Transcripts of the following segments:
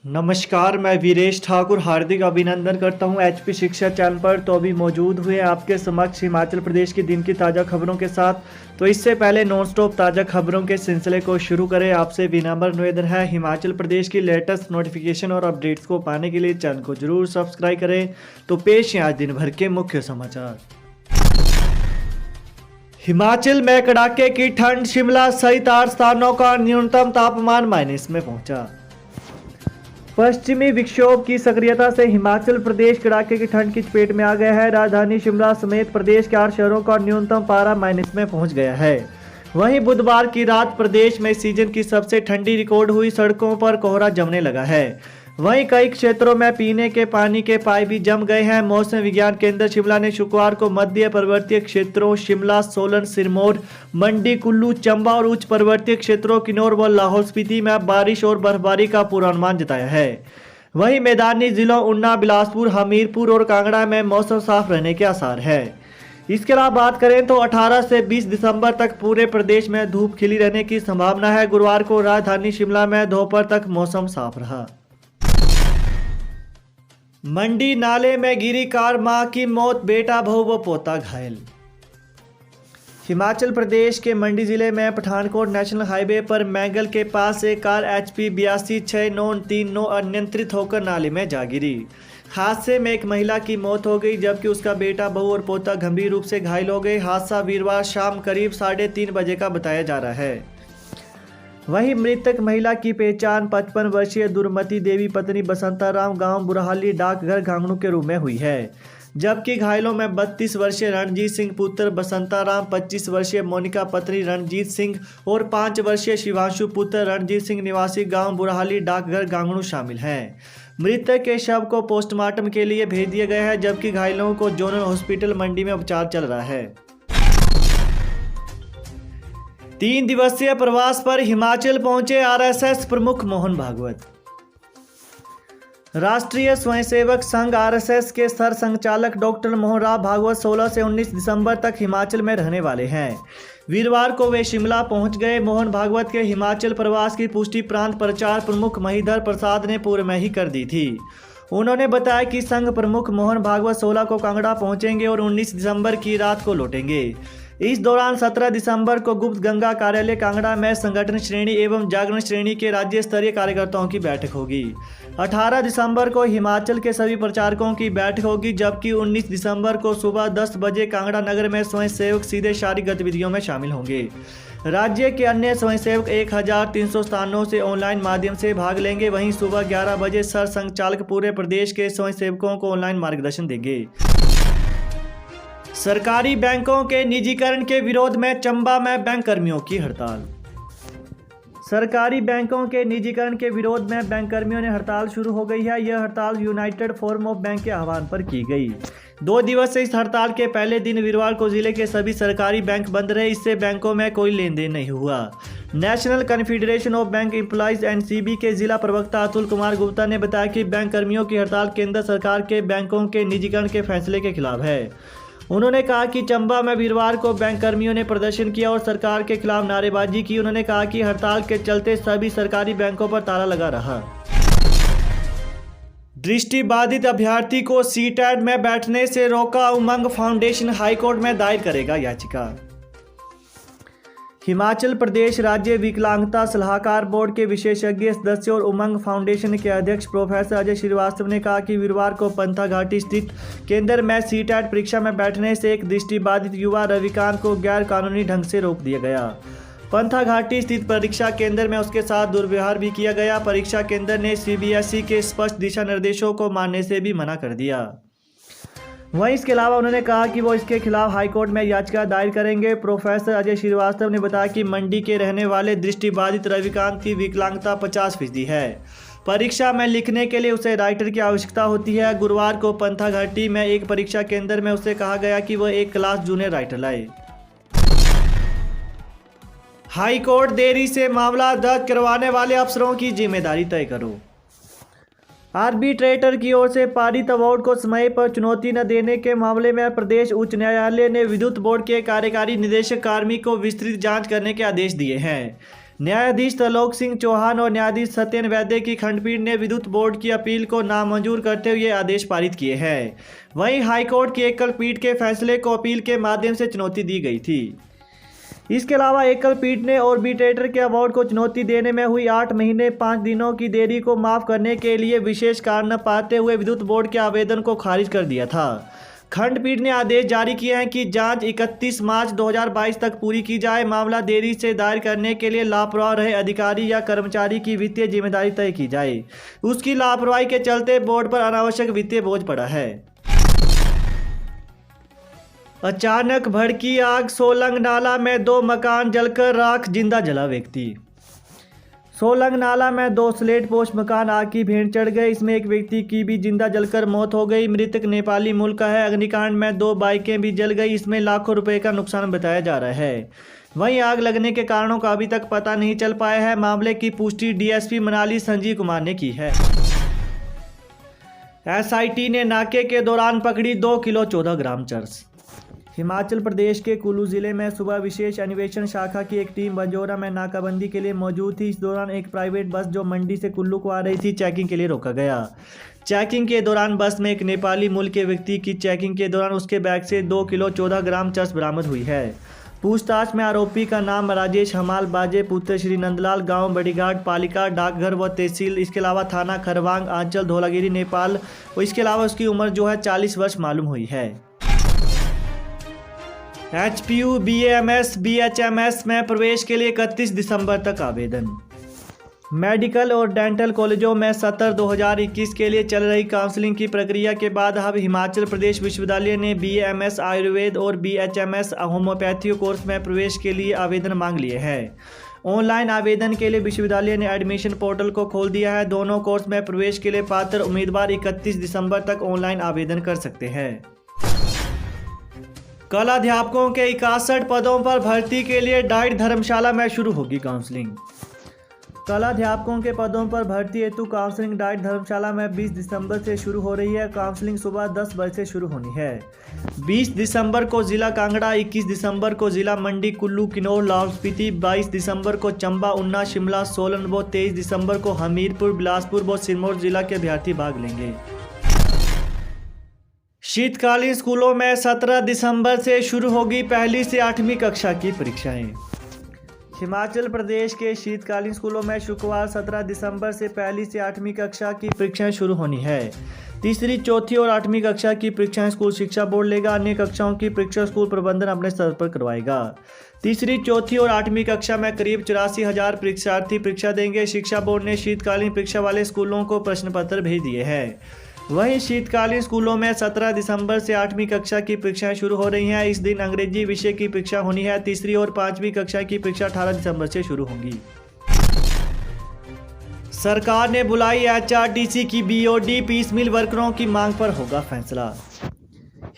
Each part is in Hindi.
नमस्कार, मैं वीरेश ठाकुर हार्दिक अभिनंदन करता हूं एचपी शिक्षा चैनल पर। तो अभी मौजूद हुए आपके समक्ष हिमाचल प्रदेश के दिन की ताज़ा खबरों के साथ। तो इससे पहले नॉन स्टॉप ताज़ा खबरों के सिलसिले को शुरू करें, आपसे विनम्र निवेदन है हिमाचल प्रदेश की लेटेस्ट नोटिफिकेशन और अपडेट्स को पाने के लिए चैनल को जरूर सब्सक्राइब करें। तो पेश है आज दिन भर के मुख्य समाचार। हिमाचल में कड़ाके की ठंड, शिमला सहित 8 स्थानों का न्यूनतम तापमान माइनस में पहुंचा। पश्चिमी विक्षोभ की सक्रियता से हिमाचल प्रदेश कड़ाके की ठंड की चपेट में आ गया है। राजधानी शिमला समेत प्रदेश के 8 शहरों का न्यूनतम पारा माइनस में पहुंच गया है। वहीं बुधवार की रात प्रदेश में सीजन की सबसे ठंडी रिकॉर्ड हुई। सड़कों पर कोहरा जमने लगा है। वहीं कई क्षेत्रों में पीने के पानी के पाइप भी जम गए हैं। मौसम विज्ञान केंद्र शिमला ने शुक्रवार को मध्य पर्वतीय क्षेत्रों शिमला, सोलन, सिरमौर, मंडी, कुल्लू, चंबा और उच्च पर्वतीय क्षेत्रों किन्नौर व लाहौल स्पीति में बारिश और बर्फबारी का पूर्वानुमान जताया है। वहीं मैदानी जिलों ऊना, बिलासपुर, हमीरपुर और कांगड़ा में मौसम साफ रहने के आसार है। इसके अलावा बात करें तो 18 से 20 दिसंबर तक पूरे प्रदेश में धूप खिली रहने की संभावना है। गुरुवार को राजधानी शिमला में दोपहर तक मौसम साफ रहा। मंडी नाले में गिरी कार, मां की मौत, बेटा, बहू व पोता घायल। हिमाचल प्रदेश के मंडी जिले में पठानकोट नेशनल हाईवे पर मैंगल के पास एक कार HP 826939 अनियंत्रित होकर नाले में जा गिरी। हादसे में एक महिला की मौत हो गई, जबकि उसका बेटा, बहू और पोता गंभीर रूप से घायल हो गए। हादसा वीरवार शाम करीब 3:30 बजे का बताया जा रहा है। वहीं मृतक महिला की पहचान 55 वर्षीय दुर्मति देवी पत्नी बसंता राम, गांव बुराहली, डाकघर गांगणू के रूप में हुई है। जबकि घायलों में 32 वर्षीय रणजीत सिंह पुत्र बसंता राम, 25 वर्षीय मोनिका पत्नी रणजीत सिंह और 5 वर्षीय शिवांशु पुत्र रणजीत सिंह निवासी गांव बुराहली, डाकघर गांगणू शामिल हैं। मृतक के शव को पोस्टमार्टम के लिए भेज दिया गया है, जबकि घायलों को जोनल हॉस्पिटल मंडी में उपचार चल रहा है। 3 दिवसीय प्रवास पर हिमाचल पहुंचे RSS प्रमुख मोहन भागवत। राष्ट्रीय स्वयंसेवक संघ RSS के सर संचालक डॉक्टर मोहन राव भागवत 16 से 19 दिसंबर तक हिमाचल में रहने वाले हैं। वीरवार को वे शिमला पहुंच गए। मोहन भागवत के हिमाचल प्रवास की पुष्टि प्रांत प्रचार प्रमुख महीधर प्रसाद ने पूर्व में ही कर दी थी। उन्होंने बताया कि संघ प्रमुख मोहन भागवत 16 को कांगड़ा पहुंचेंगे और 19 दिसंबर की रात को लौटेंगे। इस दौरान 17 दिसंबर को गुप्त गंगा कार्यालय कांगड़ा में संगठन श्रेणी एवं जागरण श्रेणी के राज्य स्तरीय कार्यकर्ताओं की बैठक होगी। 18 दिसंबर को हिमाचल के सभी प्रचारकों की बैठक होगी, जबकि 19 दिसंबर को सुबह 10 बजे कांगड़ा नगर में स्वयंसेवक सीधे शारीरिक गतिविधियों में शामिल होंगे। राज्य के अन्य स्वयंसेवक 1300 स्थानों से ऑनलाइन माध्यम से भाग लेंगे। वहीं सुबह 11 बजे सर संचालक पूरे प्रदेश के स्वयंसेवकों को ऑनलाइन मार्गदर्शन देंगे। सरकारी बैंकों के निजीकरण के विरोध में चंबा में बैंक कर्मियों की हड़ताल। सरकारी बैंकों के निजीकरण के विरोध में बैंक कर्मियों ने हड़ताल शुरू हो गई है। यह हड़ताल यूनाइटेड फोरम ऑफ बैंक के आह्वान पर की गई। 2 दिवसीय इस हड़ताल के पहले दिन वीरवार को जिले के सभी सरकारी बैंक बंद रहे। इससे बैंकों में कोई लेन देन नहीं हुआ। National confederation of bank employees NCB के जिला प्रवक्ता अतुल कुमार गुप्ता ने बताया कि बैंक कर्मियों की हड़ताल केंद्र सरकार के बैंकों के निजीकरण के फैसले के खिलाफ है। उन्होंने कहा कि चंबा में वीरवार को बैंक कर्मियों ने प्रदर्शन किया और सरकार के खिलाफ नारेबाजी की। उन्होंने कहा कि हड़ताल के चलते सभी सरकारी बैंकों पर ताला लगा रहा। दृष्टिबाधित अभ्यर्थी को CTET में बैठने से रोका, उमंग फाउंडेशन हाईकोर्ट में दायर करेगा याचिका। हिमाचल प्रदेश राज्य विकलांगता सलाहकार बोर्ड के विशेषज्ञ सदस्य और उमंग फाउंडेशन के अध्यक्ष प्रोफेसर अजय श्रीवास्तव ने कहा कि वीरवार को पंथा घाटी स्थित केंद्र में CTET परीक्षा में बैठने से एक दृष्टिबाधित युवा रविकांत को गैर कानूनी ढंग से रोक दिया गया। पंथा घाटी स्थित परीक्षा केंद्र में उसके साथ दुर्व्यवहार भी किया गया। परीक्षा केंद्र ने CBSE के स्पष्ट दिशा निर्देशों को मानने से भी मना कर दिया। वहीं इसके अलावा उन्होंने कहा कि वो इसके खिलाफ हाईकोर्ट में याचिका दायर करेंगे। प्रोफेसर अजय श्रीवास्तव ने बताया कि मंडी के रहने वाले दृष्टिबाधित रविकांत की विकलांगता 50% है। परीक्षा में लिखने के लिए उसे राइटर की आवश्यकता होती है। गुरुवार को पंथा घाटी में एक परीक्षा केंद्र में उसे कहा गया कि वह एक क्लास जूनियर राइटर लाए। हाईकोर्ट देरी से मामला दर्ज करवाने वाले अफसरों की जिम्मेदारी तय करो। आर्बिट्रेटर की ओर से पारित अवार्ड को समय पर चुनौती न देने के मामले में प्रदेश उच्च न्यायालय ने विद्युत बोर्ड के कार्यकारी निदेशक कार्मिक को विस्तृत जांच करने के आदेश दिए हैं। न्यायाधीश त्रिलोक सिंह चौहान और न्यायाधीश सत्येन वैद्य की खंडपीठ ने विद्युत बोर्ड की अपील को नामंजूर करते हुए आदेश पारित किए हैं। वहीं हाईकोर्ट की एकल पीठ के फैसले को अपील के माध्यम से चुनौती दी गई थी। इसके अलावा एकल पीठ ने ऑर्बिट्रेटर के अवार्ड को चुनौती देने में हुई 8 महीने 5 दिनों की देरी को माफ करने के लिए विशेष कारण न पाते हुए विद्युत बोर्ड के आवेदन को खारिज कर दिया था। खंडपीठ ने आदेश जारी किए हैं कि जांच 31 मार्च 2022 तक पूरी की जाए। मामला देरी से दायर करने के लिए लापरवाह रहे अधिकारी या कर्मचारी की वित्तीय जिम्मेदारी तय की जाए। उसकी लापरवाही के चलते बोर्ड पर अनावश्यक वित्तीय बोझ पड़ा है। अचानक भड़की आग, सोलंग नाला में 2 मकान जलकर राख, जिंदा जला व्यक्ति। सोलंग नाला में 2 स्लेट पोस्ट मकान आग की भेंट चढ़ गए। इसमें एक व्यक्ति की भी जिंदा जलकर मौत हो गई। मृतक नेपाली मूल का है। अग्निकांड में 2 बाइकें भी जल गई। इसमें लाखों रुपए का नुकसान बताया जा रहा है। वहीं आग लगने के कारणों का अभी तक पता नहीं चल पाया है। मामले की पुष्टि डीएसपी मनाली संजीव कुमार ने की है। एसआईटी ने नाके के दौरान पकड़ी 2 किलो 14 ग्राम चरस। हिमाचल प्रदेश के कुल्लू जिले में सुबह विशेष अन्वेषण शाखा की एक टीम बंजौरा में नाकाबंदी के लिए मौजूद थी। इस दौरान एक प्राइवेट बस जो मंडी से कुल्लू को आ रही थी, चेकिंग के लिए रोका गया। चेकिंग के दौरान बस में एक नेपाली मूल के व्यक्ति की चेकिंग के दौरान उसके बैग से 2 किलो 14 ग्राम चरस बरामद हुई है। पूछताछ में आरोपी का नाम राजेश हमाल बाजे, पुत्र श्री नंदलाल, गाँव बड़ीघाट, पालिका, डाकघर व तहसील, इसके अलावा थाना खरवांग, आंचल, धौलागिरी, नेपाल। और इसके अलावा उसकी उम्र जो है 40 वर्ष मालूम हुई है। HPU, BAMS, BHMS में प्रवेश के लिए 31 दिसंबर तक आवेदन। मेडिकल और डेंटल कॉलेजों में सत्र 2021 के लिए चल रही काउंसलिंग की प्रक्रिया के बाद अब हिमाचल प्रदेश विश्वविद्यालय ने BAMS आयुर्वेद और BHMS होम्योपैथी कोर्स में प्रवेश के लिए आवेदन मांग लिए हैं। ऑनलाइन आवेदन के लिए विश्वविद्यालय ने एडमिशन पोर्टल को खोल दिया है। दोनों कोर्स में प्रवेश के लिए पात्र उम्मीदवार 31 दिसंबर तक ऑनलाइन आवेदन कर सकते हैं। कल अध्यापकों के 61 पदों पर भर्ती के लिए डाइट धर्मशाला में शुरू होगी काउंसलिंग। कल अध्यापकों के पदों पर भर्ती हेतु काउंसलिंग डाइट धर्मशाला में 20 दिसंबर से शुरू हो रही है। काउंसलिंग सुबह 10 बजे से शुरू होनी है। 20 दिसंबर को जिला कांगड़ा, 21 दिसंबर को जिला मंडी, कुल्लू, किन्नौर, लाहौल स्पीति, 22 दिसंबर को चंबा, उन्ना, शिमला, सोलन व 23 दिसंबर को हमीरपुर, बिलासपुर व सिरमौर जिला के अभ्यर्थी भाग लेंगे। शीतकालीन स्कूलों में 17 दिसंबर से शुरू होगी 1ली से 8वीं कक्षा की परीक्षाएं। हिमाचल प्रदेश के शीतकालीन स्कूलों में शुक्रवार 17 दिसंबर से 1ली से 8वीं कक्षा की परीक्षाएं शुरू होनी है। 3री, 4थी और 8वीं कक्षा की परीक्षाएं स्कूल शिक्षा बोर्ड लेगा। अन्य कक्षाओं की परीक्षा स्कूल प्रबंधन अपने स्तर पर करवाएगा। 3री, 4थी और 8वीं कक्षा में करीब 84,000 परीक्षार्थी परीक्षा देंगे। शिक्षा बोर्ड ने शीतकालीन परीक्षा वाले स्कूलों को प्रश्न पत्र भेज दिए हैं। वहीं शीतकालीन स्कूलों में 17 दिसंबर से 8वीं कक्षा की परीक्षाएं शुरू हो रही हैं। इस दिन अंग्रेजी विषय की परीक्षा होनी है। 3री और 5वीं कक्षा की परीक्षा 18 दिसंबर से शुरू होंगी। सरकार ने बुलाई HRTC की BOD, पीस मिल वर्करों की मांग पर होगा फैसला।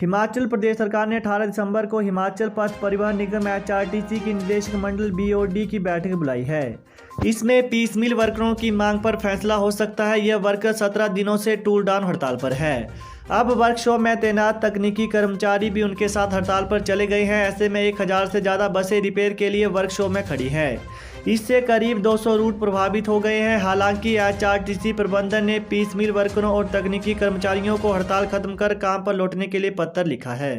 हिमाचल प्रदेश सरकार ने 18 दिसंबर को हिमाचल पथ परिवहन निगम HRTC की निदेशक मंडल BOD की बैठक बुलाई है। इसमें पीस मिल वर्करों की मांग पर फैसला हो सकता है। यह वर्कर 17 दिनों से टूल डाउन हड़ताल पर है। अब वर्कशॉप में तैनात तकनीकी कर्मचारी भी उनके साथ हड़ताल पर चले गए हैं। ऐसे में 1000 से ज़्यादा बसें रिपेयर के लिए वर्कशॉप में खड़ी हैं। इससे करीब 200 रूट प्रभावित हो गए हैं। हालांकि HRTC प्रबंधन ने पीस मिल वर्करों और तकनीकी कर्मचारियों को हड़ताल खत्म कर काम पर लौटने के लिए पत्र लिखा है।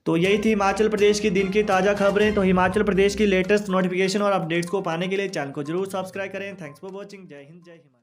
तो यही थी हिमाचल प्रदेश की दिन की ताज़ा खबरें। तो हिमाचल प्रदेश की लेटेस्ट नोटिफिकेशन और अपडेट्स को पाने के लिए चैनल को जरूर सब्सक्राइब करें। Thanks for watching. जय हिंद, जय हिमाचल।